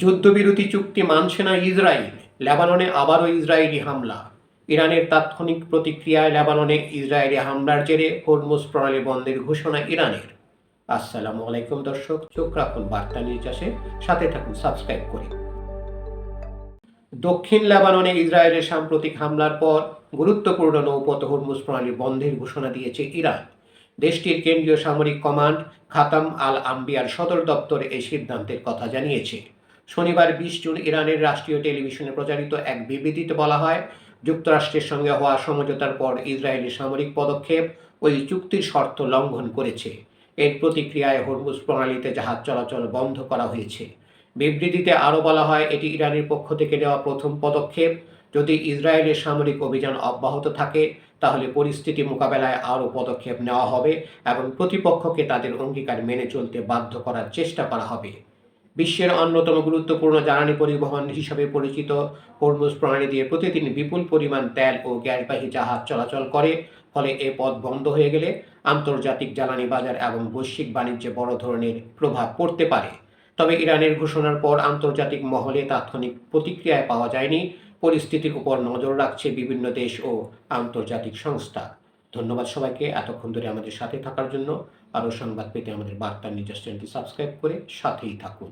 যুদ্ধবিরতি চুক্তি মানছে না ইসরায়েল, লেবাননে আবারও ইসরায়েলি হামলা। ইরানের তাৎক্ষণিক প্রতিক্রিয়ায় লেবাননে ইসরায়েলি হামলার জেরে হরমুজ প্রণালী বন্ধের ঘোষণা ইরানের। আসসালামু আলাইকুম দর্শক, চোখ রাখুন বার্তা নিউজে, সাথে থাকুন সাবস্ক্রাইব করে। দক্ষিণ লেবাননে ইসরায়েলের সাম্প্রতিক হামলার পর গুরুত্বপূর্ণ নৌপথ হরমুজ প্রণালী বন্ধের ঘোষণা দিয়েছে ইরান। দেশটির কেন্দ্রীয় সামরিক কমান্ড খাতাম আল আম্বিয়ার সদর দপ্তর এই সিদ্ধান্তের কথা জানিয়েছে। শনিবার 20 জুন ইরানের রাষ্ট্রীয় টেলিভিশনে প্রচারিত এক বিবৃতিতে বলা হয়, যুক্তরাষ্ট্রের সঙ্গে হওয়া সমঝোতার পর ইসরায়েলি সামরিক পদক্ষেপ ওই চুক্তির শর্ত লঙ্ঘন করেছে। এর প্রতিক্রিয়ায় হরমুজ প্রণালীতে জাহাজ চলাচল বন্ধ করা হয়েছে। বিবৃতিতে আরও বলা হয়, এটি ইরানের পক্ষ থেকে নেওয়া প্রথম পদক্ষেপ। যদি ইসরায়েলের সামরিক অভিযান অব্যাহত থাকে তাহলে পরিস্থিতি মোকাবেলায় আরও পদক্ষেপ নেওয়া হবে এবং প্রতিপক্ষকে তাদের অঙ্গীকার মেনে চলতে বাধ্য করার চেষ্টা করা হবে। বিশ্বের অন্যতম গুরুত্বপূর্ণ জ্বালানি পরিবহন হিসাবে পরিচিত হরমুজ প্রণালী দিয়ে প্রতিদিন বিপুল পরিমাণ তেল ও গ্যাসবাহী জাহাজ চলাচল করে। ফলে এ পথ বন্ধ হয়ে গেলে আন্তর্জাতিক জ্বালানি বাজার এবং বৈশ্বিক বাণিজ্যে বড় ধরনের প্রভাব পড়তে পারে। তবে ইরানের ঘোষণার পর আন্তর্জাতিক মহলে তাৎক্ষণিক প্রতিক্রিয়ায় পাওয়া যায়নি। পরিস্থিতির উপর নজর রাখছে বিভিন্ন দেশ ও আন্তর্জাতিক সংস্থা। ধন্যবাদ সবাইকে এতক্ষণ ধরে আমাদের সাথে থাকার জন্য। আরও সংবাদ পেতে আমাদের বার্তা নিউজ চ্যানেলটি সাবস্ক্রাইব করে সাথেই থাকুন।